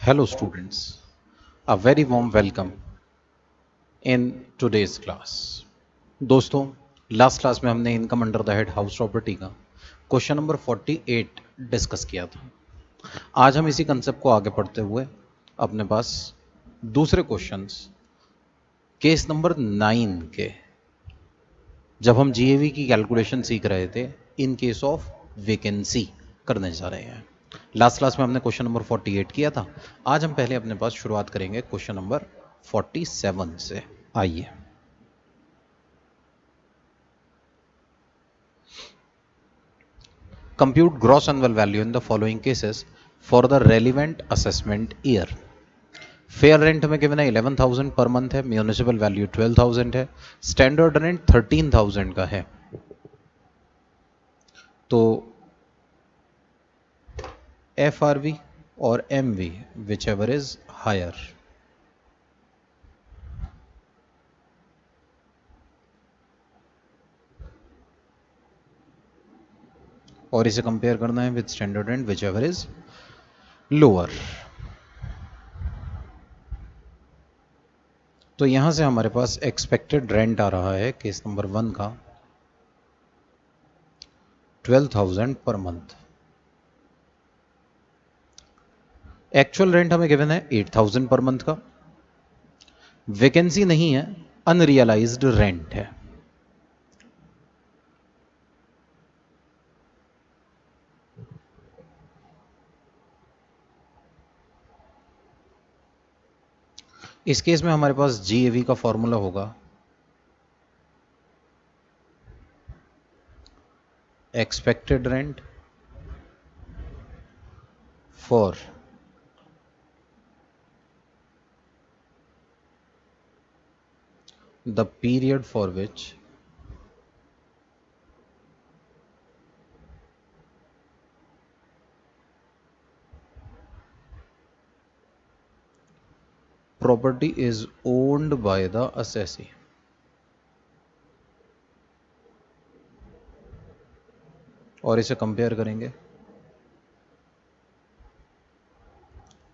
Hello students, a very warm welcome in today's class. दोस्तों, last class में हमने income under the head house property का question number 48 discuss किया था। आज हम इसी कंसेप्ट को आगे पढ़ते हुए अपने पास दूसरे क्वेश्चंस केस नंबर 9 के, जब हम जीएवी की कैलकुलेशन सीख रहे थे इन केस ऑफ वैकेंसी, करने जा रहे हैं। लास्ट क्लास में हमने क्वेश्चन नंबर 48 किया था। आज हम पहले अपने पास शुरुआत करेंगे क्वेश्चन नंबर 47 से। आइए, compute gross annual value in the following cases for the relevant assessment year. Fair rent में गिवन है 11,000 पर मंथ है, म्यूनिसिपल वैल्यू 12,000 है, स्टैंडर्ड रेंट 13,000 का है। तो FRV और MV whichever is higher, और इसे कंपेयर करना है with standard rent whichever is lower. तो यहां से हमारे पास एक्सपेक्टेड रेंट आ रहा है केस नंबर 1 का 12,000 पर मंथ। एक्चुअल रेंट हमें गिवन है 8,000 पर मंथ का। वैकेंसी नहीं है, अनरियलाइज्ड रेंट है। इस केस में हमारे पास जीएवी का फॉर्मूला होगा expected rent for the period for which property is owned by the assessee। और इसे कंपेयर करेंगे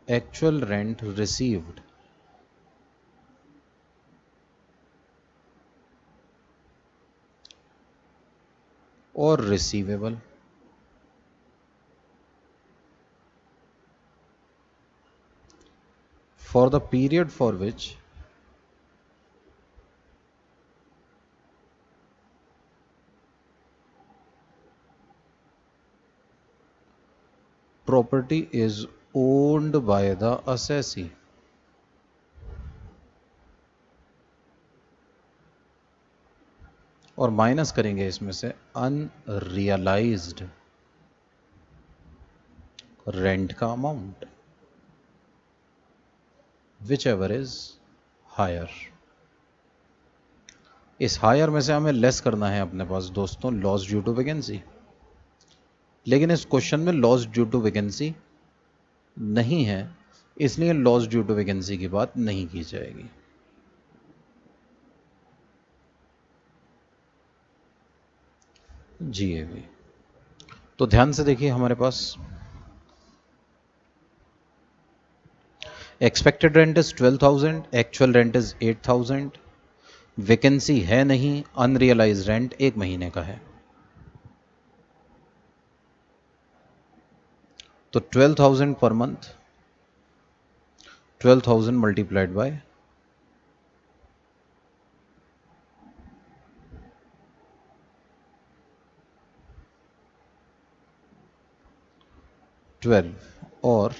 एक्चुअल रेंट रिसीव्ड और receivable for the period for which property is owned by the assessee। और minus करेंगे इसमें से unrealised rent का amount whichever is higher. इस हायर में से हमें लेस करना है अपने पास दोस्तों लॉस ड्यू टू वैकेंसी, लेकिन इस क्वेश्चन में लॉस ड्यू टू वैकेंसी नहीं है, इसलिए लॉस ड्यू टू वैकेंसी की बात नहीं की जाएगी। जीएवी, तो ध्यान से देखिए, हमारे पास expected rent is 12,000, actual rent is 8,000, vacancy है नहीं, अनरियलाइज रेंट 1 महीने का है। तो 12,000 पर मंथ, 12,000 मल्टीप्लाइड बाय 12 और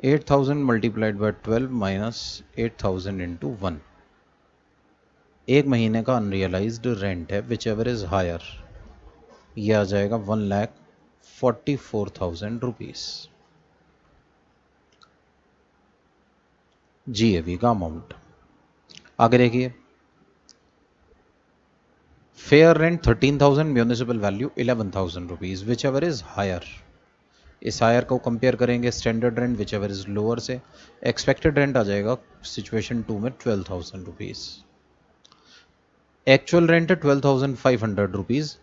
8,000 मल्टीप्लाइड बाय 12 माइनस 8,000 इंटू 1। 1 महीने का अनरियलाइज्ड रेंट है विच एवर इज हायर, यह आ जाएगा 1,44,000 रुपीज जीएवी का अमाउंट। आगे देखिए, fair rent 13,000, municipal value 11,000 rupees whichever is higher. इस हायर को कंपेयर करेंगे standard rent whichever is lower से। एक्सपेक्टेड रेंट आ जाएगा सिचुएशन 2 में 12,000 रुपीज। एक्चुअल रेंट है 12,500 रुपीज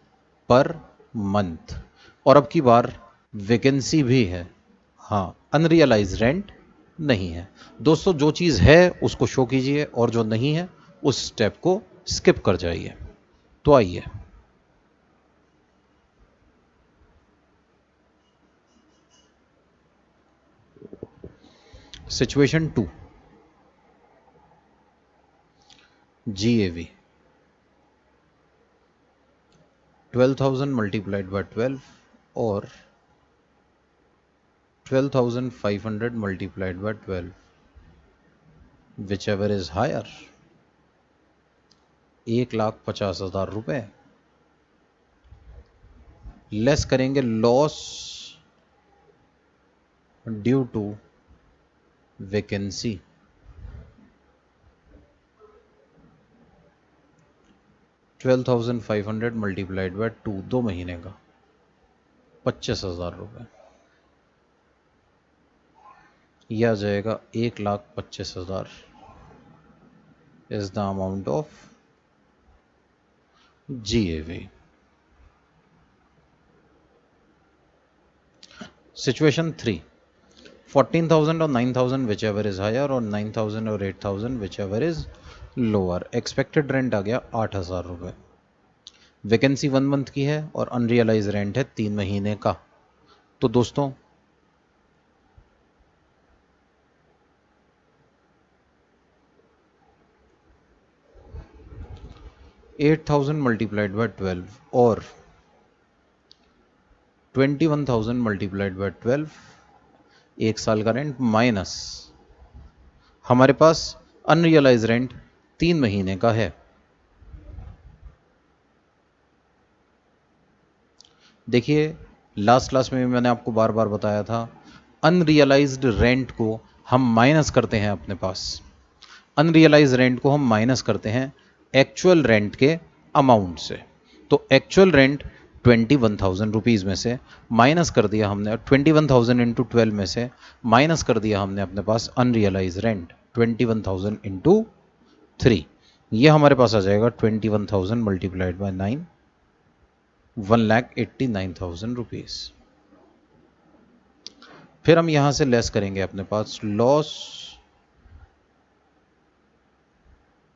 पर मंथ, और अब की बार वैकेंसी भी है हाँ, अनरियलाइज रेंट नहीं है। दोस्तों जो चीज़ है उसको शो कीजिए और जो नहीं है उस स्टेप को स्किप कर जाइए। तो आइए सिचुएशन 2, GAV 12,000 मल्टीप्लाइड बाय 12 और 12,500 multiplied by 12, whichever is higher. 1,50,000 रुपए लेस करेंगे loss due to vacancy. 12,500 multiplied by 2, 2 महीने का 25,000 रुपए। यह आ जाएगा 1,25,000 is the amount of GAV। Situation 3, 14,000 और 9,000 विच एवर इज हायर और 9,000 और 8,000 whichever is lower. Expected rent आ गया 8,000 रुपए। वैकेंसी 1 मंथ की है और अनरियलाइज रेंट है 3 महीने का। तो दोस्तों 8,000 मल्टीप्लाइड बाय 12 और 21,000 मल्टीप्लाइड बाय 12, एक साल का रेंट माइनस हमारे पास अनरियलाइज रेंट 3 महीने का है। देखिए लास्ट क्लास में भी मैंने आपको बार बार बताया था, अनरियलाइज्ड रेंट को हम माइनस करते हैं अपने पास। अनरियलाइज रेंट को हम माइनस करते हैं एक्चुअल रेंट के अमाउंट से। तो एक्चुअल रेंट 21,000 रुपीज़ में से माइनस कर दिया हमने, 21,000 इंटू 12 में से माइनस कर दिया हमने अपने पास अनरियलाइज रेंट 21,000 इंटू 3। ये हमारे पास आ जाएगा 21,000 मल्टीप्लाइड बाय 9, 1,89,000 रुपीज़। फिर हम यहां से लेस करेंगे अपने पास लॉस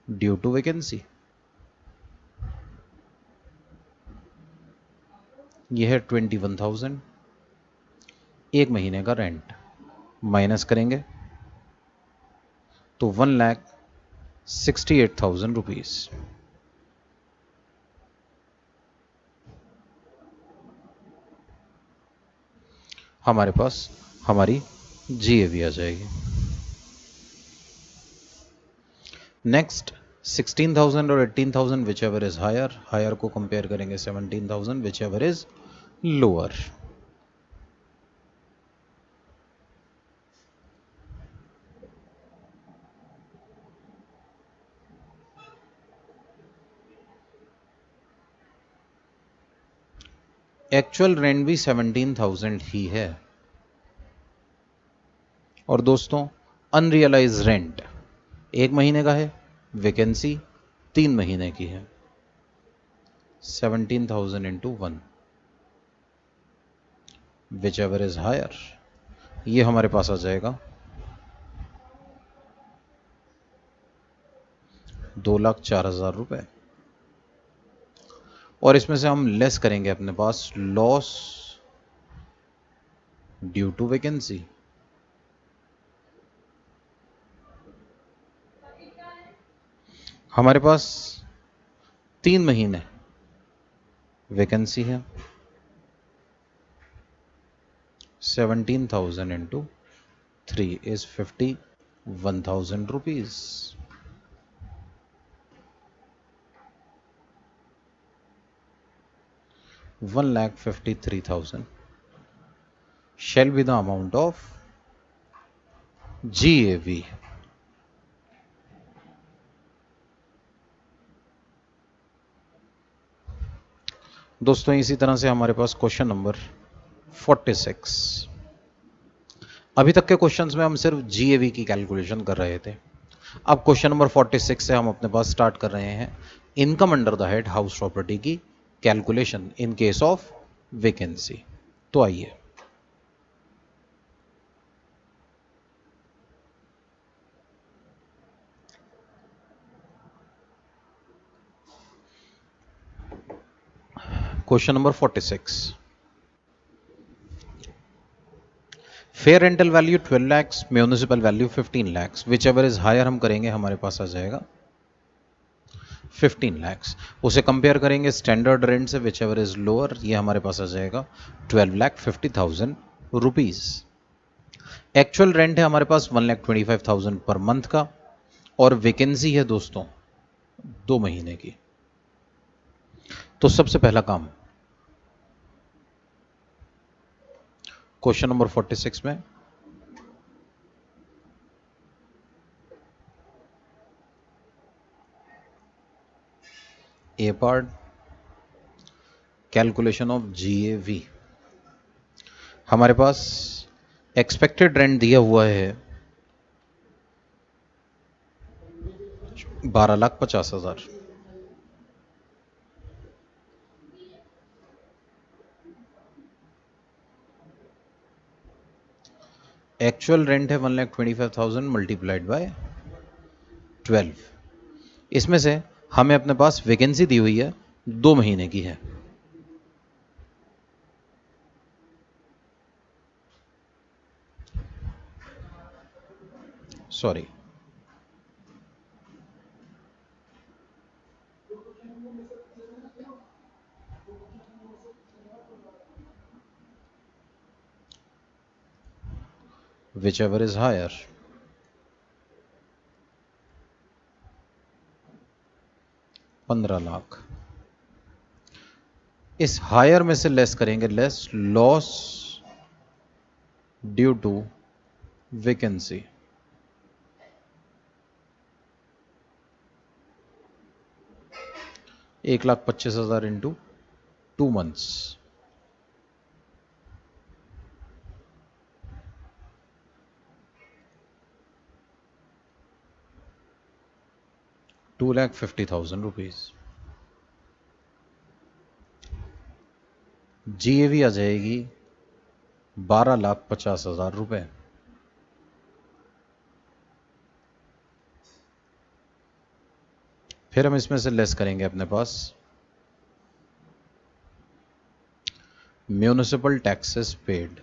ड्यू टू वैकेंसी। यह है 21,000, एक महीने का रेंट माइनस करेंगे तो 1,68,000 रुपीज़। हमारे पास हमारी GAV आ जाएगी। नेक्स्ट 16,000 और 18,000 whichever is higher, higher को कंपेयर करेंगे 17,000 whichever is lower. Actual rent भी 17,000 ही है। और दोस्तों अनरियलाइज रेंट 1 महीने का है, वैकेंसी 3 महीने की है। 17,000 into 1 whichever is higher, ये हमारे पास आ जाएगा 2,04,000 रुपए। और इसमें से हम लेस करेंगे अपने पास लॉस ड्यू टू वैकेंसी। हमारे पास 3 महीने वैकेंसी है। 17,000 into 3 is 51,000 rupees. 1,53,000 shall be the amount of GAV। दोस्तों इसी तरह से हमारे पास क्वेश्चन नंबर 46। अभी तक के क्वेश्चंस में हम सिर्फ GAV की कैलकुलेशन कर रहे थे। अब क्वेश्चन नंबर 46 से हम अपने पास स्टार्ट कर रहे हैं income under the head house property की calculation in case of vacancy. तो आइए question number 46, fair rental value 12 lakhs, municipal value 15 lakhs, whichever is higher हम करेंगे, हमारे पास आ जाएगा 15 लैक्स। उसे कंपेयर करेंगे स्टैंडर्ड रेंट से, विच एवर इज लोअर, ये हमारे पास आ जाएगा 12,50,000 रुपीज। एक्चुअल रेंट है हमारे पास 1,25,000 पर मंथ का, और वैकेंसी है दोस्तों 2 महीने की। तो सबसे पहला काम क्वेश्चन नंबर 46 में ए पार्ट, कैलकुलेशन ऑफ जीएवी। हमारे पास एक्सपेक्टेड रेंट दिया हुआ है 12,50,000। एक्चुअल रेंट है 1,25,000 मल्टीप्लाइड बाय 12। इसमें से हमें अपने पास वैकेंसी दी हुई है 2 महीने की है। Sorry, whichever is higher, ₹15,00,000। इस हायर में से लेस करेंगे, less loss due to vacancy, 1,25,000 into 2 months, 2,50,000 rupees. GAV आ जाएगी 12,50,000 रुपए। फिर हम इसमें से लेस करेंगे अपने पास municipal taxes paid,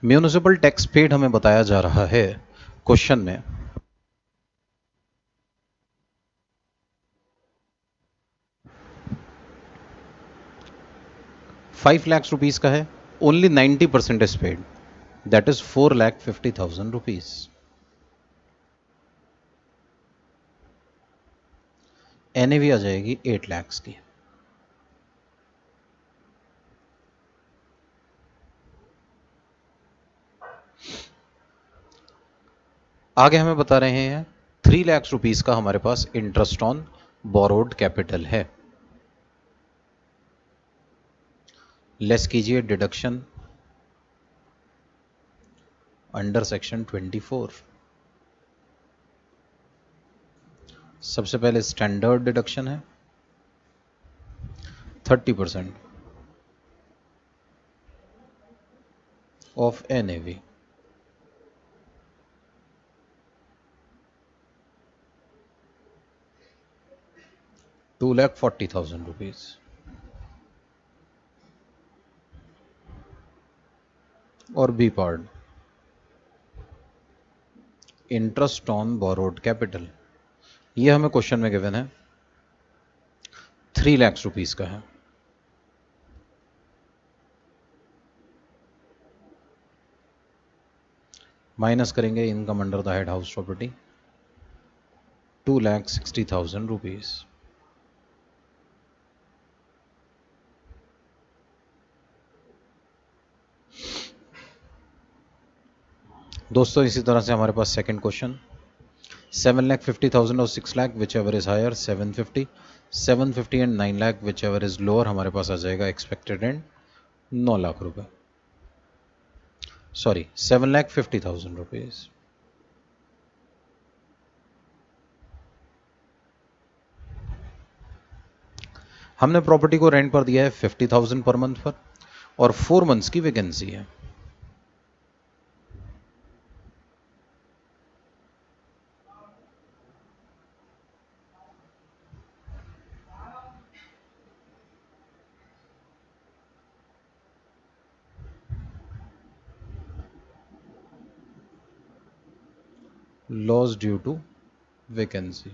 municipal tax paid हमें बताया जा रहा है क्वेश्चन में 5 लाख रुपीज का है। Only 90% is paid, that is 4,50,000 rupees. NAV आ जाएगी 8 लाख की। आगे हमें बता रहे हैं 3 लाख रुपीज का हमारे पास इंटरेस्ट ऑन बोरोड कैपिटल है। लेस कीजिए डिडक्शन अंडर सेक्शन 24। सबसे पहले स्टैंडर्ड डिडक्शन है 30% ऑफ एनएवी, ₹2,40,000। और B part interest on borrowed capital, ये हमें क्वेश्चन में गिवन है 3 लाख रुपीज का है। माइनस करेंगे income under the head house property 2,60,000 rupees. दोस्तों इसी तरह से हमारे पास सेकंड क्वेश्चन 7,50,000 और 6 lakh whichever is higher 750, 750 and 9 lakh whichever is lower, हमारे पास आ जाएगा एक्सपेक्टेड एंड 9 लाख रुपए, सॉरी 7,50,000 रुपीज। हमने प्रॉपर्टी को रेंट पर दिया है 50,000 पर मंथ पर, और 4 मंथ्स की वैकेंसी है। Loss due to vacancy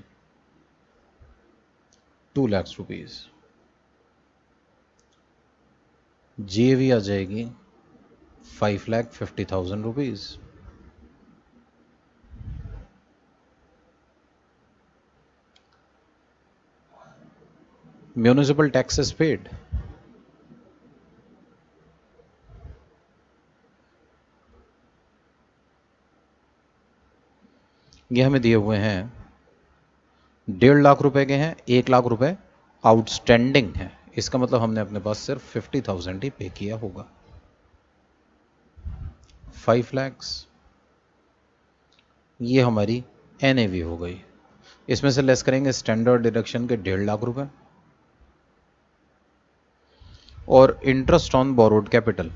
2 lakh rupees. GAV आ जाएगी 5,50,000 रुपीज। म्यूनिसिपल टैक्सेस पेड, ये हमें दिए हुए हैं 1.5 लाख रुपए के हैं, 1 लाख रुपए आउटस्टैंडिंग है। इसका मतलब हमने अपने पास सिर्फ 50,000 ही पे किया होगा। 5 लैक्स ये हमारी एनएवी हो गई। इसमें से लेस करेंगे स्टैंडर्ड डिडक्शन के 1.5 लाख रुपए और इंटरेस्ट ऑन बोरोड कैपिटल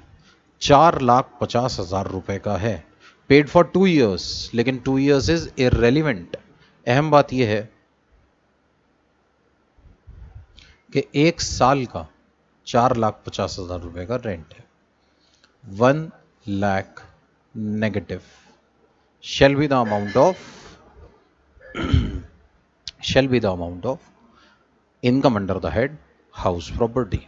4,50,000 रुपए का है, पेड फॉर 2 ईयर्स, लेकिन 2 ईयर्स इज इररेलीवेंट। अहम बात यह है कि 1 साल का 4,50,000 रुपए का रेंट है। 1 lakh negative shall be the amount of income under the head house property।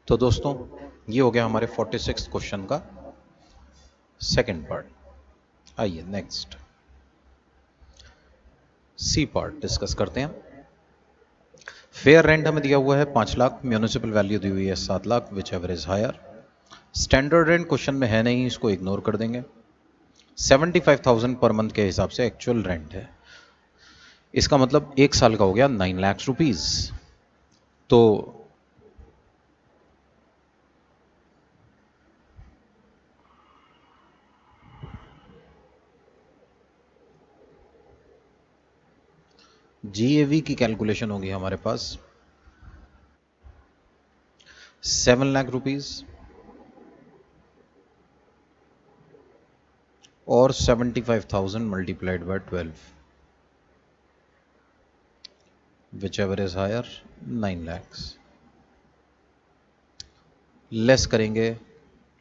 तो दोस्तों ये हो गया हमारे 46 क्वेश्चन का सेकंड पार्ट। आइए नेक्स्ट सी पार्ट डिस्कस करते हैं। फेयर रेंट हमें दिया हुआ है 5 लाख, म्यूनिसिपल वैल्यू दी हुई है 7 lakh, whichever is higher. Standard rent question में है नहीं, इसको इग्नोर कर देंगे। 75,000 पर मंथ के हिसाब से एक्चुअल रेंट है। इसका मतलब 1 साल का हो गया 9 लाख रुपीज। तो जीएवी की कैलकुलेशन होगी हमारे पास 7 लाख रुपीज और 75,000 multiplied by 12, whichever is higher 9 lakhs. Less करेंगे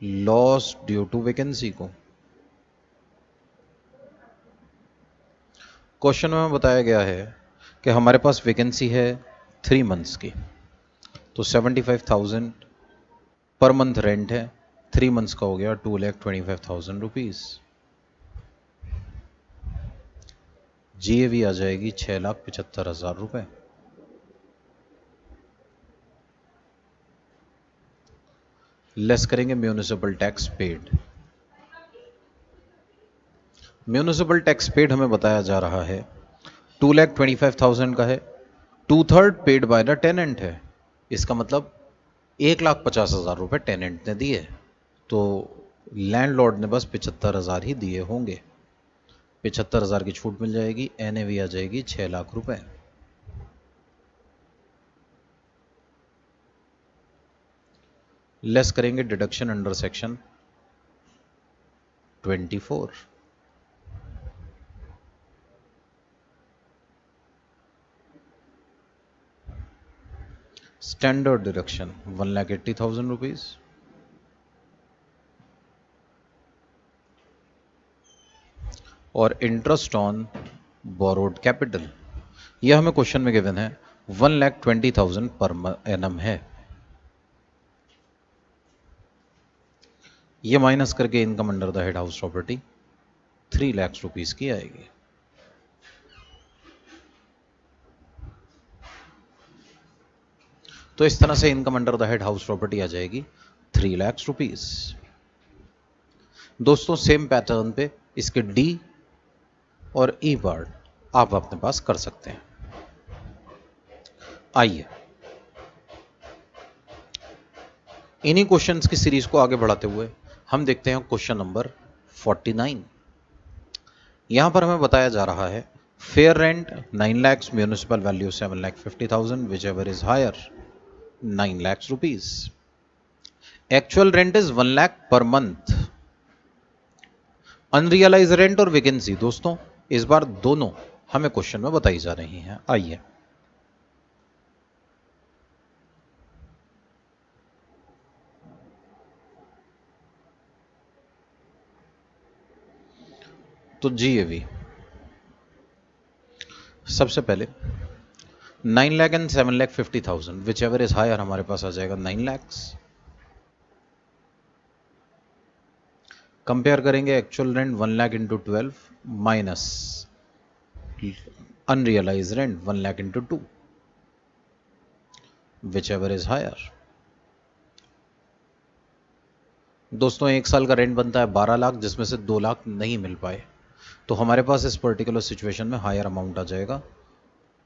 लॉस ड्यू टू वैकेंसी को। क्वेश्चन में बताया गया है कि हमारे पास वैकेंसी है 3 मंथ्स की, तो 75,000 पर मंथ रेंट है, 3 मंथ्स का हो गया 2,25,000 रुपीज। जीएवी आ जाएगी 6,75,000 रुपए। लेस करेंगे municipal tax paid. Municipal tax paid हमें बताया जा रहा है 2,25,000 का है, 2/3 पेड बाय द टेनेंट है। इसका मतलब 1,50,000 रुपए टेनेंट ने दिए, तो लैंडलॉर्ड ने बस 75,000 ही दिए होंगे। 75,000 की छूट मिल जाएगी, एनएवी आ जाएगी 6 लाख रुपए। लेस करेंगे deduction under section 24। Standard deduction 1,80,000 rupees और इंटरेस्ट ऑन बोरोड कैपिटल, यह हमें क्वेश्चन में गिवन है 1,20,000 पर एनम है। ये माइनस करके income under the head house property 3 lakh rupees की आएगी। तो इस तरह से income under the head house property आ जाएगी 3 लाख रुपीज। दोस्तों सेम पैटर्न पे इसके डी और ई पार्ट आप अपने पास कर सकते हैं। आइए इन्हीं क्वेश्चंस की सीरीज को आगे बढ़ाते हुए हम देखते हैं क्वेश्चन नंबर 49। यहां पर हमें बताया जा रहा है fair rent 9 lakhs, municipal value 7,50,000, whichever is higher 9 lakhs rupees. Actual rent is 1 lakh per month. Unrealised rent और वैकेंसी दोस्तों इस बार दोनों हमें क्वेश्चन में बताई जा रही हैं। आइए तो GAV सबसे पहले 9 lakh and 7,50,000 whichever is higher हमारे पास आ जाएगा 9 lakhs। कंपेयर करेंगे actual rent 1 lakh into 12 minus unrealised rent 1 lakh into 2 whichever is higher. दोस्तों एक साल का रेंट बनता है 12 लाख जिसमें से 2 लाख नहीं मिल पाए, तो हमारे पास इस पर्टिकुलर सिचुएशन में हायर अमाउंट आ जाएगा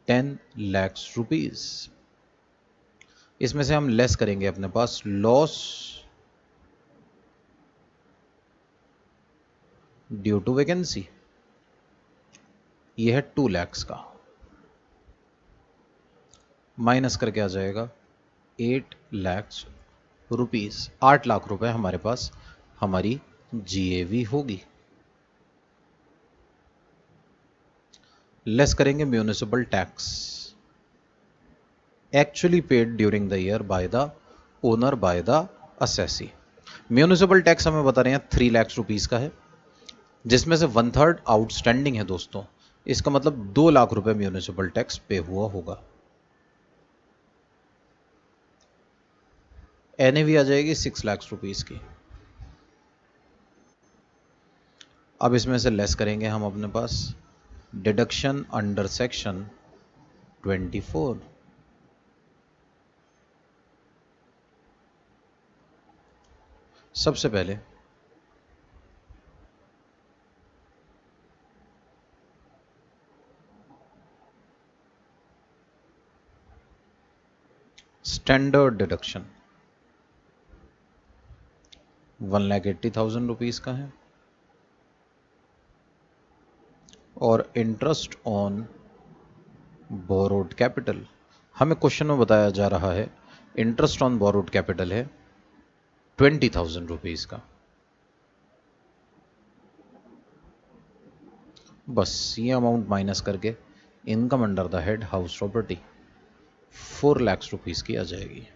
10 lakhs रुपीज। इसमें से हम लेस करेंगे अपने पास लॉस ड्यू टू वैकेंसी, यह है 2 lakhs का, माइनस करके आ जाएगा 8 lakhs रुपीज। 8 लाख रुपए हमारे पास हमारी GAV होगी। लेस करेंगे municipal tax actually paid during the year by the owner by the assessee. Municipal tax हमें बता रहे हैं 3 lakhs रुपीज का है, जिसमें से 1/3 आउटस्टैंडिंग है दोस्तों। इसका मतलब 2 लाख रुपए म्यूनिसिपल टैक्स पे हुआ होगा। NAV आ जाएगी 6 lakhs रुपीज की। अब इसमें से लेस करेंगे हम अपने पास डिडक्शन अंडर सेक्शन 24। सबसे पहले स्टैंडर्ड डिडक्शन 1,80,000 रुपीज का है, और इंटरेस्ट ऑन बोरोड कैपिटल हमें क्वेश्चन में बताया जा रहा है इंटरेस्ट ऑन बोरोड कैपिटल है 20,000 रुपीज का। बस ये अमाउंट माइनस करके income under the head house property 4 lakhs rupees की आ जाएगी।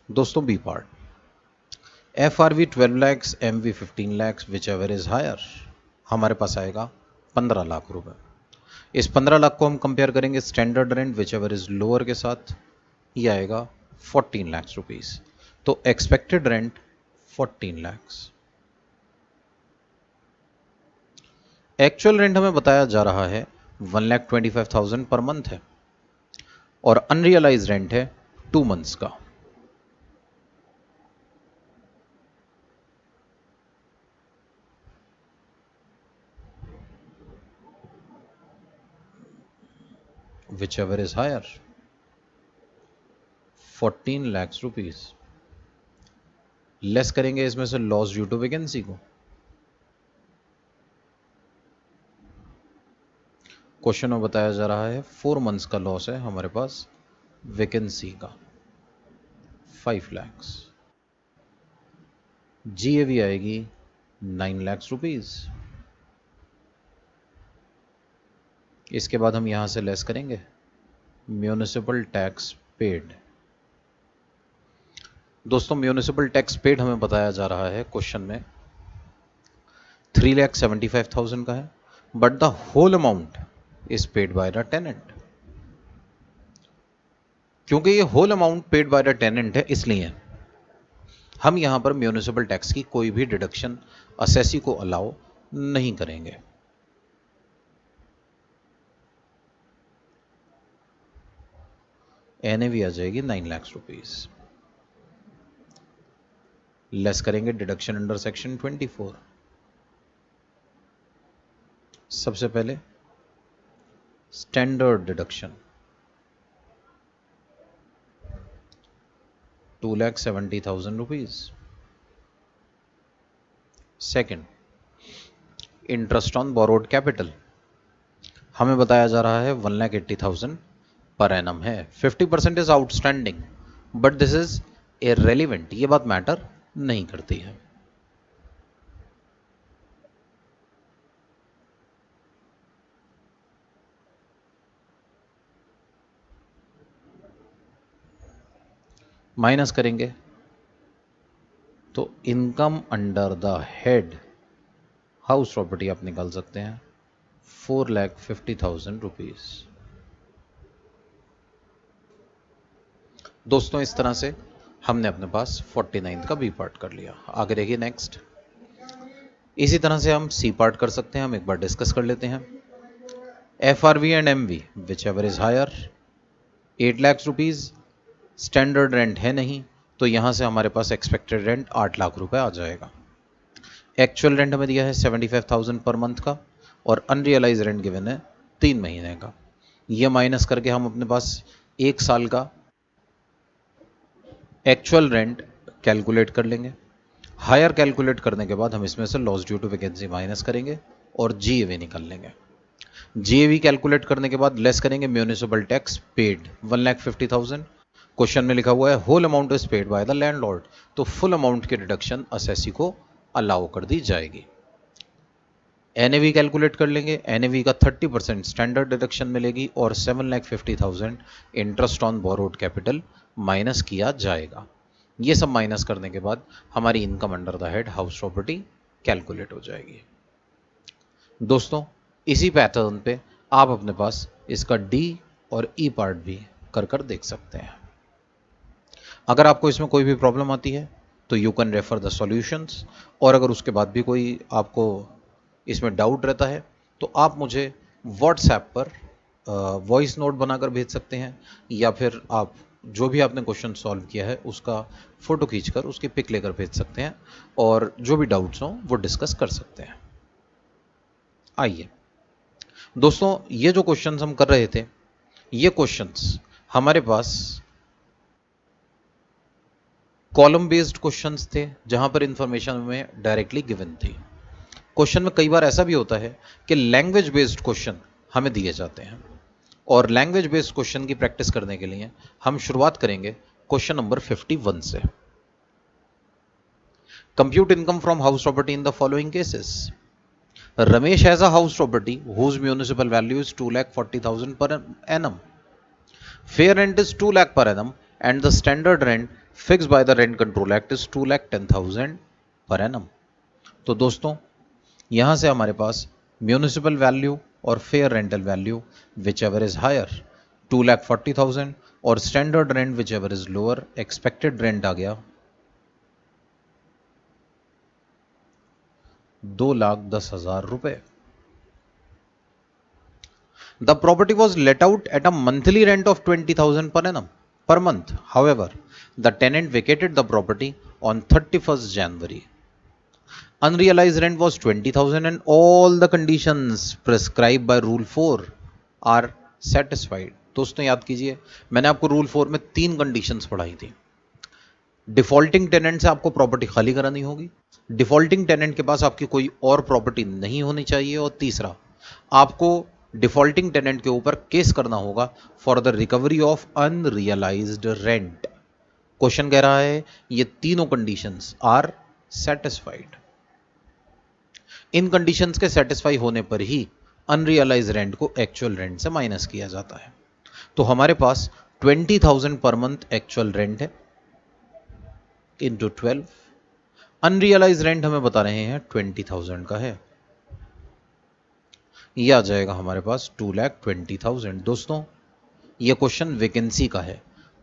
दोस्तों B part, FRV 12 lakhs, MV 15 lakhs whichever is higher हमारे पास आएगा 15 लाख रुपए। इस 15 लाख को हम कंपेयर करेंगे standard rent whichever is lower के साथ, ये आएगा 14 lakhs रुपीज। तो expected rent 14 lakhs। Actual rent हमें बताया जा रहा है 1,25,000 पर मंथ है, और अनरियलाइज रेंट है 2 months का। Whichever is higher 14 lakhs rupees. Less करेंगे इसमें से लॉस ड्यू टू वैकेंसी को। क्वेश्चन में बताया जा रहा है 4 months का लॉस है हमारे पास वैकेंसी का 5 lakhs। GAV आएगी 9 lakhs रुपीज। इसके बाद हम यहां से लेस करेंगे म्यूनिसिपल टैक्स पेड। दोस्तों म्यूनिसिपल टैक्स पेड हमें बताया जा रहा है क्वेश्चन में 3,75,000 का है, but the whole amount is paid by the tenant. क्योंकि ये whole amount paid by the tenant है, इसलिए हम यहां पर म्यूनिसिपल टैक्स की कोई भी डिडक्शन असेसी को अलाउ नहीं करेंगे। NAV आ जाएगी 9 lakhs रुपीज। लेस करेंगे डिडक्शन अंडर सेक्शन 24। सबसे पहले standard deduction 2,70,000 rupees. Second interest on borrowed capital हमें बताया जा रहा है 1,80,000 पर एनम है। 50% is outstanding, but this is irrelevant, ये बात मैटर नहीं करती है। माइनस करेंगे तो income under the head house property आप निकाल सकते हैं 4,50,000 रुपीज। दोस्तों इस तरह से हमने अपने पास 49 का बी पार्ट कर लिया। आगे देखिए नेक्स्ट। इसी तरह से हम सी पार्ट कर सकते हैं, हम एक बार डिस्कस कर लेते हैं। FRV and MV whichever is higher 8 lakh rupees, standard rent है नहीं तो यहां से हमारे पास एक्सपेक्टेड रेंट 8 लाख रुपए आ जाएगा। एक्चुअल रेंट हमें दिया है 75,000 पर मंथ का और अनरियलाइज रेंट गिवन है 3 महीने का। ये माइनस करके हम अपने पास एक साल का एक्चुअल रेंट कैलकुलेट कर लेंगे। हायर कैलकुलेट करने के बाद हम इसमें से loss due to vacancy minus करेंगे और GAV निकाल लेंगे। GAV कैलकुलेट करने के बाद लेस करेंगे म्यूनिसिपल टैक्स पेड 1,50,000। क्वेश्चन में लिखा हुआ है whole amount is paid by the landlord, तो फुल अमाउंट की डिडक्शन असेसी को अलाउ कर दी जाएगी। NAV कैलकुलेट कर लेंगे, NAV का 30% स्टैंडर्ड डिडक्शन मिलेगी और 7,50,000 interest on borrowed capital minus किया जाएगा। ये सब माइनस करने के बाद हमारी income under the head house property calculate हो जाएगी। दोस्तों इसी पैटर्न पे आप अपने पास इसका D और E पार्ट भी कर देख सकते हैं। अगर आपको इसमें कोई भी प्रॉब्लम आती है तो you can refer the solutions, और अगर उसके बाद भी कोई आपको इसमें डाउट रहता है तो आप मुझे व्हाट्सएप पर वॉइस नोट बनाकर भेज सकते हैं, या फिर आप जो भी आपने क्वेश्चन सॉल्व किया है उसका फोटो खींचकर उसकी पिक लेकर भेज सकते हैं और जो भी डाउट्स हों वो डिस्कस कर सकते हैं। आइए दोस्तों, ये जो क्वेश्चंस हम कर रहे थे ये क्वेश्चंस हमारे पास कॉलम बेस्ड क्वेश्चंस थे जहां पर इंफॉर्मेशन हमें डायरेक्टली गिवन थी। क्वेश्चन में कई बार ऐसा भी होता है कि लैंग्वेज बेस्ड क्वेश्चन हमें दिए जाते हैं, और लैंग्वेज बेस्ड क्वेश्चन की प्रैक्टिस करने के लिए हम शुरुआत करेंगे क्वेश्चन नंबर 51 से। Compute income from house property in the following cases. Ramesh has a house property whose municipal value is 2,40,000 per annum. Fair rent is 2 lakh per annum and the standard rent fixed by the Rent Control Act is 2,10,000 per annum. तो दोस्तों यहां से हमारे पास municipal value और fair rental value whichever is higher 2,40,000 और standard rent whichever is lower expected rent आ गया 2,10,000 रुपए। The property was let out at a monthly rent of 20,000 per annum per month. However, the tenant vacated the property on 31st January. Unrealized rent was 20,000 and all the conditions prescribed by Rule 4 are satisfied. दोस्तों याद कीजिए, मैंने आपको rule 4 में 3 conditions पढ़ाई थी। Defaulting tenant से आपको प्रॉपर्टी खाली करानी होगी, डिफॉल्टिंग टेनेंट के पास आपकी कोई और प्रॉपर्टी नहीं होनी चाहिए, और तीसरा आपको डिफॉल्टिंग टेनेंट के ऊपर केस करना होगा for the recovery of unrealised rent. Question कह रहा है ये तीनों कंडीशंस आर सेटिस्फाइड। इन कंडीशंस के सेटिस्फाई होने पर ही अनरियलाइज रेंट को एक्चुअल रेंट से माइनस किया जाता है। तो हमारे पास 20,000 पर मंथ एक्चुअल रेंट है इंटू 12, अनरियलाइज रेंट हमें बता रहे हैं 20,000 का है, यह आ जाएगा हमारे पास 2,20,000। दोस्तों यह क्वेश्चन वैकेंसी का है,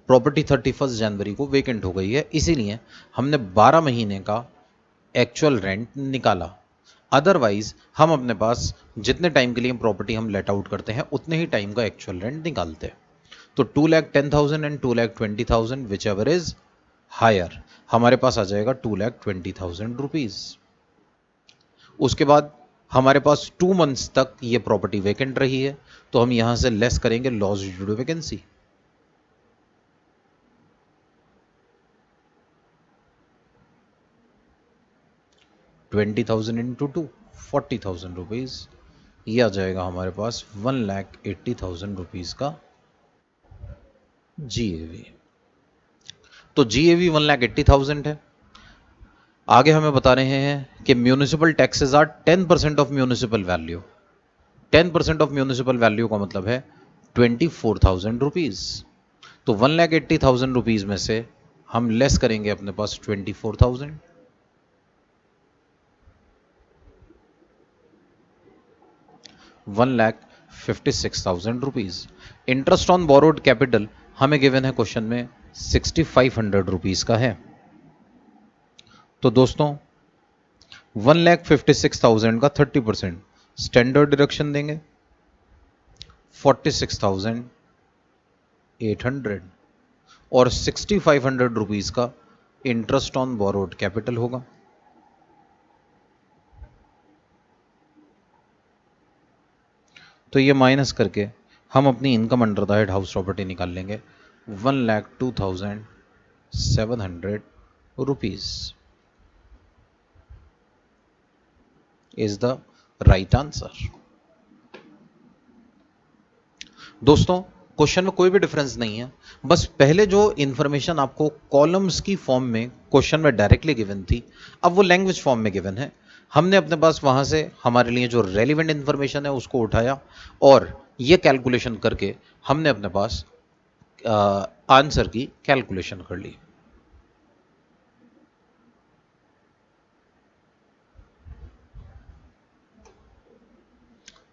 प्रॉपर्टी 31 जनवरी को वेकेंट हो गई है, इसीलिए हमने 12 महीने का एक्चुअल रेंट निकाला। अदरवाइज हम अपने पास जितने टाइम के लिए प्रॉपर्टी हम लेट आउट करते हैं उतने ही टाइम का एक्चुअल रेंट निकालते हैं। तो 2,10,000 and 2,20,000 whichever is higher हमारे पास आ जाएगा 2,20,000 रुपीज। उसके बाद हमारे पास 2 मंथ्स तक ये प्रॉपर्टी वेकेंट रही है, तो हम यहां से लेस करेंगे loss due to vacancy. $20,000 into 2 40,000 rupees, यह आ जाएगा हमारे पास 1,80,000 रुपीज का GAV। तो GAV 1,80,000 है। आगे हमें बता रहे हैं कि municipal taxes are 10% of municipal value. 10% of municipal value का मतलब है 24,000 रुपीज। तो 1,80,000 रुपीज में से हम लेस करेंगे अपने पास 24,000, 1,56,000 rupees. Interest on borrowed capital हमें गिवन है क्वेश्चन में 6,500 रुपीज का है। तो दोस्तों 1,56,000 का 30% स्टैंडर्ड डिडक्शन देंगे 46,800 और 6,500 रुपीज का इंटरेस्ट ऑन बोरोड कैपिटल होगा। तो ये माइनस करके हम अपनी income under the head house property निकाल लेंगे 1,02,700 rupees is the right answer. दोस्तों क्वेश्चन में कोई भी डिफरेंस नहीं है, बस पहले जो इंफॉर्मेशन आपको कॉलम्स की फॉर्म में क्वेश्चन में डायरेक्टली गिवन थी, अब वो लैंग्वेज फॉर्म में गिवन है। हमने अपने पास वहां से हमारे लिए जो रेलिवेंट इंफॉर्मेशन है उसको उठाया और ये कैलकुलेशन करके हमने अपने पास आंसर की कैलकुलेशन कर ली।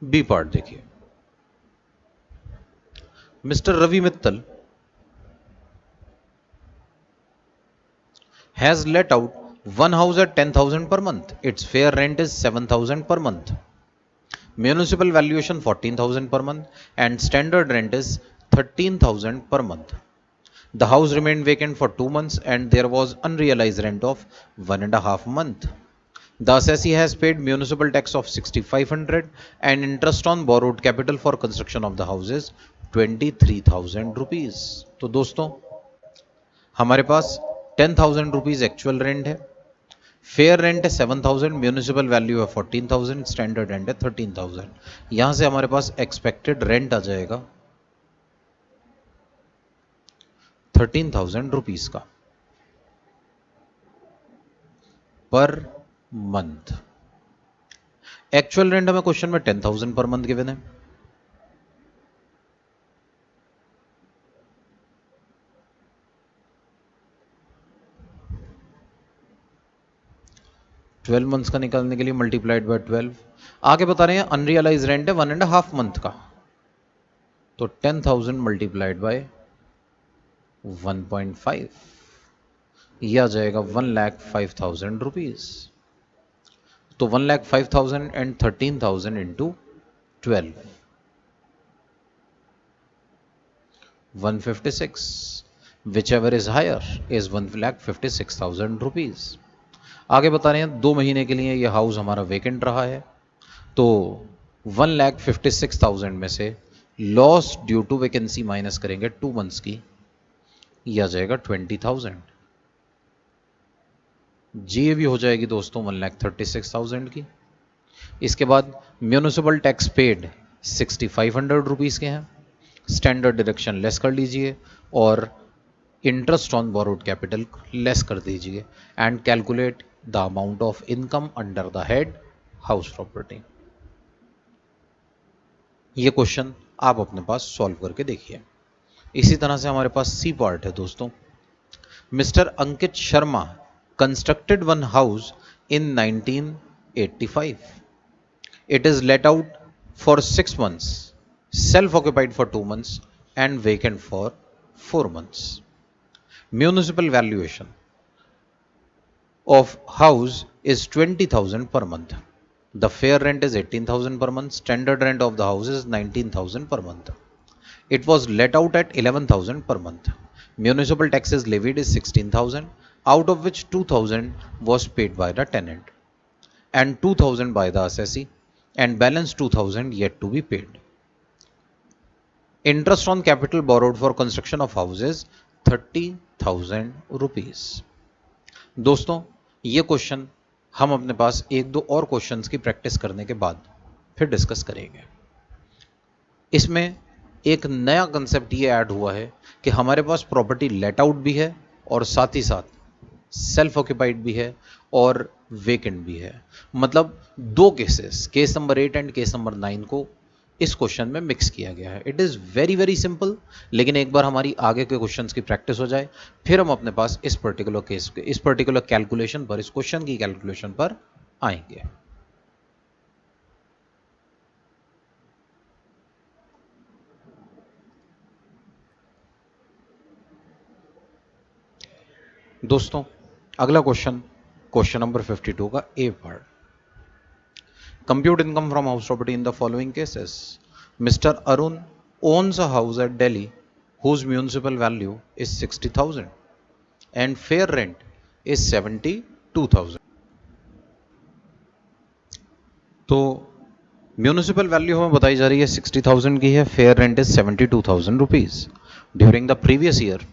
बी पार्ट देखिए, mister Ravi Mittal has let out one house at 10,000 per month. Its fair rent is 7,000 per month. Municipal valuation 14,000 per month and standard rent is 13,000 per month. The house remained vacant for 2 months and there was unrealized rent of 1.5 month. The assessee has paid municipal tax of 6,500 and interest on borrowed capital for construction of the house is 23,000 rupees. तो दोस्तों हमारे पास 10,000 rupees actual rent है, fair rent है 7,000, municipal value है 14,000, standard rent है 13,000। यहां से हमारे पास एक्सपेक्टेड रेंट आ जाएगा 13,000 रुपीज का पर मंथ। एक्चुअल रेंट हमें क्वेश्चन में 10,000 पर मंथ गिवन है। 12 मंथ्स का निकालने के लिए मल्टीप्लाइड बाय 12। आगे बता रहे हैं अनरियलाइज रेंट है 1.5 मंथ का, तो 10,000 मल्टीप्लाइड बाय 1.5 यह आ जाएगा 1,05,000 रुपीज। तो 1,05,000 and 13,000 into 12 156, whichever is higher is 1,56,000 rupees. आगे बता रहे हैं 2 महीने के लिए यह हाउस हमारा वेकेंट रहा है, तो 1,56,000 में से loss due to vacancy minus करेंगे 2 मंथ्स की, यह आ जाएगा 20,000। जीए भी हो जाएगी दोस्तों 1,36,000 की। इसके बाद म्यूनिसिपल टैक्स पेड 6,500 रुपीज के हैं, स्टैंडर्ड डिडक्शन लेस कर लीजिए और interest on borrowed capital less कर दीजिए and calculate the amount of income under the head house property. ये क्वेश्चन आप अपने पास सॉल्व करके देखिए। इसी तरह से हमारे पास सी पार्ट है दोस्तों, mister Ankit Sharma constructed one house in 1985। It is let out for 6 months, self occupied for 2 months and vacant for 4 months. Municipal valuation of house is 20,000 per month. The fair rent is 18,000 per month. Standard rent of the house is 19,000 per month. It was let out at 11,000 per month. Municipal taxes levied is 16,000, out of which 2,000 was paid by the tenant and 2,000 by the assessee and balance 2,000 yet to be paid. Interest on capital borrowed for construction of houses 30,000 rupees. दोस्तों ये question हम अपने पास 1-2 और questions की practice करने के बाद फिर डिस्कस करेंगे। इसमें एक नया कंसेप्ट ये ऐड हुआ है कि हमारे पास प्रॉपर्टी लेट आउट भी है और साथ ही साथ सेल्फ ऑक्यूपाइड भी है और वेकेंट भी है। मतलब 2 cases, case number 8 and case number 9 को इस क्वेश्चन में मिक्स किया गया है। It is very very simple, लेकिन एक बार हमारी आगे के क्वेश्चंस की प्रैक्टिस हो जाए फिर हम अपने पास इस पर्टिकुलर केस इस पर्टिकुलर कैलकुलेशन पर, इस क्वेश्चन की कैलकुलेशन पर आएंगे। दोस्तों अगला क्वेश्चन, क्वेश्चन नंबर 52 का ए part. Compute income from house property in the following cases. Mr. Arun owns a house at Delhi whose municipal value is 60,000 and fair rent is 72,000. तो municipal value हमें बताई जा रही है 60,000 की है, fair rent is 72,000 rupees. During the previous year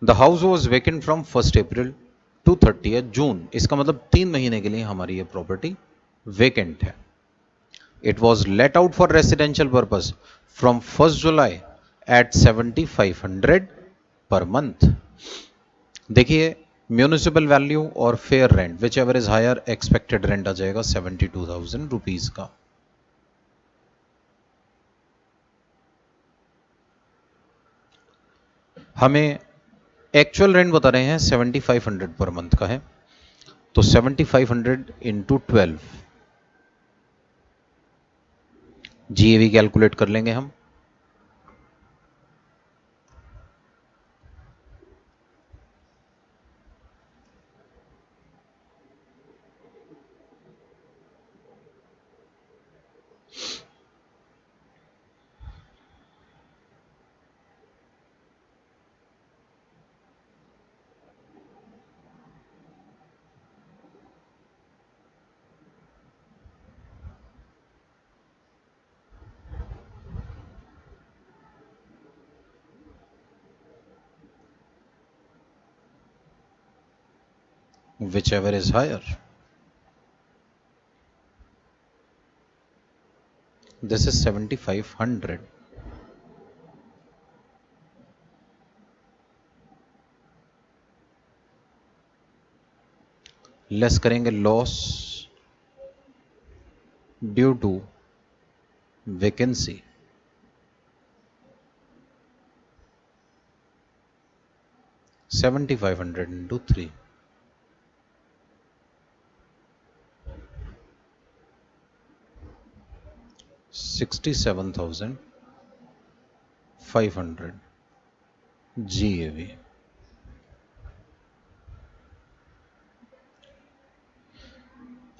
the house was vacant from 1 April to 30 June. इसका मतलब 3 महीने के लिए हमारी ये प्रॉपर्टी वेकेंट है। It was let out for residential purpose from 1st July at 7,500 per month. देखिए municipal value और fair rent whichever is higher, expected rent आ जाएगा 72,000 रुपीज का। हमें एक्चुअल रेंट बता रहे हैं 7,500 पर मंथ का है, तो 7,500 इंटू 12 जीएवी कैलकुलेट कर लेंगे हम। Whichever is higher. This is 7,500. Less करेंगे loss due to vacancy, $7,500 into 3, 67,500 GAV।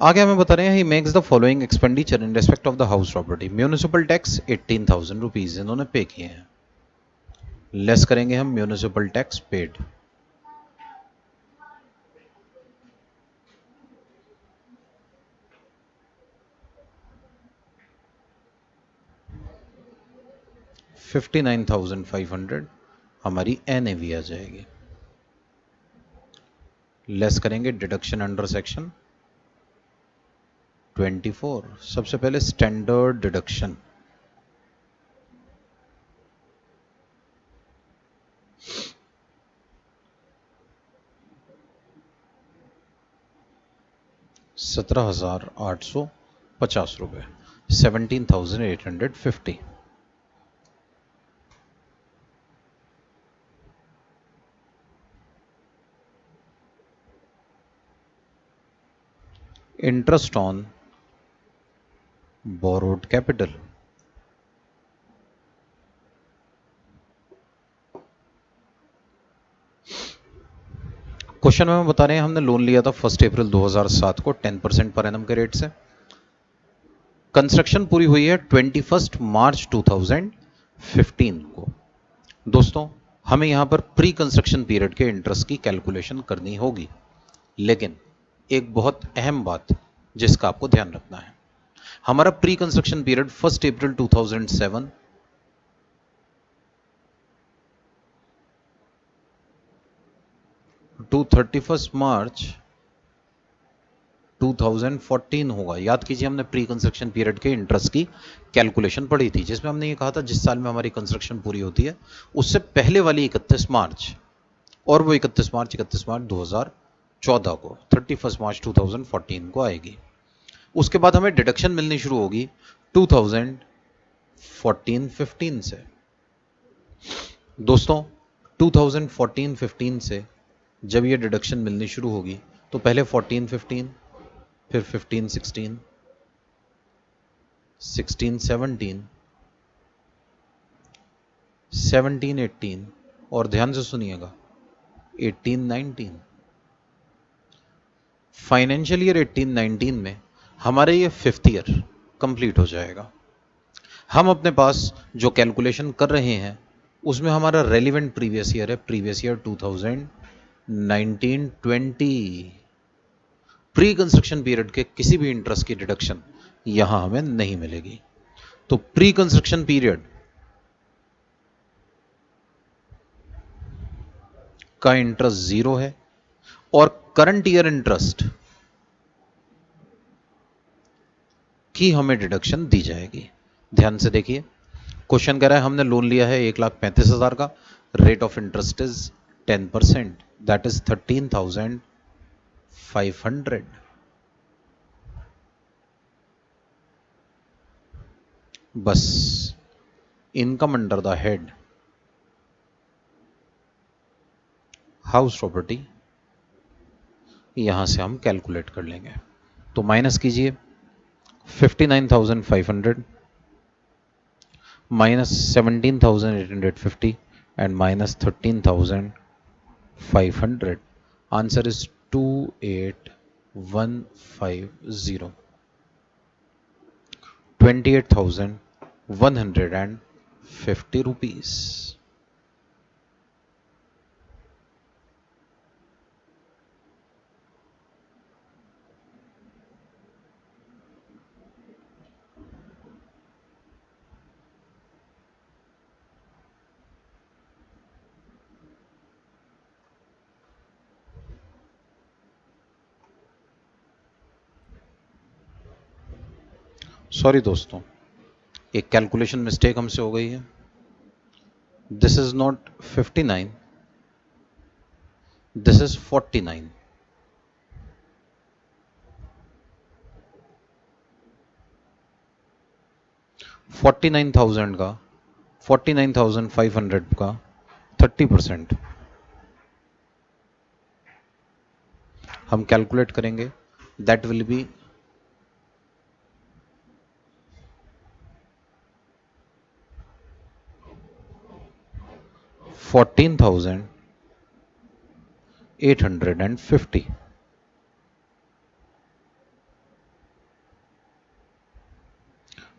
आगे हमें बता रहे हैं he makes the following expenditure in respect of the house property. Municipal tax 18,000 rupees इन्होंने पे किए हैं, लेस करेंगे हम म्यूनिसिपल टैक्स पेड, $59,500 हमारी एनएवी आ जाएगी। लेस करेंगे डिडक्शन अंडर सेक्शन 24। सबसे पहले standard deduction, ₹17,850, 17,850। Interest on borrowed capital, question में बता रहे हैं हमने लोन लिया था 1 अप्रैल 2007 को 10% पर एनम के रेट से। कंस्ट्रक्शन पूरी हुई है 21 मार्च 2015 को। दोस्तों हमें यहां पर प्री कंस्ट्रक्शन पीरियड के इंटरेस्ट की कैलकुलेशन करनी होगी, लेकिन एक बहुत अहम बात जिसका आपको ध्यान रखना है, हमारा pre construction period 1 April 2007 to 31 March 2014 होगा। याद कीजिए हमने प्री कंस्ट्रक्शन पीरियड के इंटरेस्ट की कैलकुलेशन पढ़ी थी, जिसमें हमने ये कहा था जिस साल में हमारी कंस्ट्रक्शन पूरी होती है उससे पहले वाली 31 मार्च, और वो 31 मार्च 2014 को 31 मार्च 2014 को आएगी। उसके बाद हमें डिडक्शन मिलनी शुरू होगी 2014-15 से। दोस्तों 2014-15 से जब ये डिडक्शन मिलनी शुरू होगी तो पहले 14-15, फिर 15-16, 16-17, 17-18 और ध्यान से सुनिएगा 18-19। फाइनेंशियल ईयर 18-19 में हमारे ये 5th ईयर कंप्लीट हो जाएगा। हम अपने पास जो कैलकुलेशन कर रहे हैं उसमें हमारा रेलिवेंट प्रीवियस ईयर है, previous year 2019-20। Pre construction period के किसी भी इंटरेस्ट की डिडक्शन यहां हमें नहीं मिलेगी। तो प्री कंस्ट्रक्शन पीरियड का इंटरेस्ट 0 है और करंट ईयर इंटरेस्ट की हमें डिडक्शन दी जाएगी। ध्यान से देखिए, क्वेश्चन कह रहा है हमने लोन लिया है 1,35,000 का, rate of interest is 10%, that is 13,500। बस income under the head house property यहां से हम कैलकुलेट कर लेंगे। तो माइनस कीजिए 59,500 minus 17,850 and minus 13,500. Answer is 28,150. 28,150 rupees. Sorry दोस्तों, एक कैलकुलेशन मिस्टेक हमसे हो गई है। This is not 59, this is 49। 49,000 का 49,500 का 30% हम कैलकुलेट करेंगे, दैट विल बी 14,850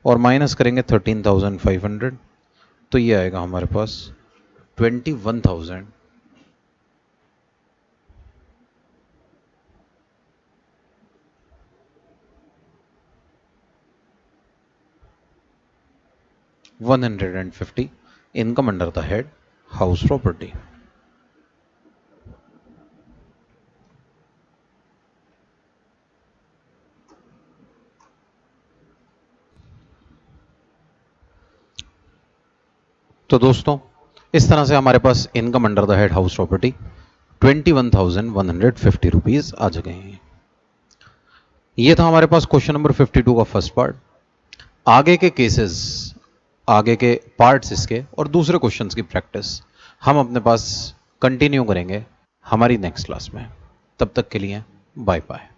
और माइनस करेंगे 13,500 तो ये आएगा हमारे पास 21,150। Income under the head house property. तो दोस्तों इस तरह से हमारे पास income under the head house property 21,150 rupees आ गए हैं। ये था हमारे पास क्वेश्चन नंबर 52 का फर्स्ट पार्ट। आगे के केसेस, आगे के पार्ट्स इसके और दूसरे क्वेश्चंस की प्रैक्टिस हम अपने पास कंटिन्यू करेंगे हमारी नेक्स्ट क्लास में। तब तक के लिए बाय बाय।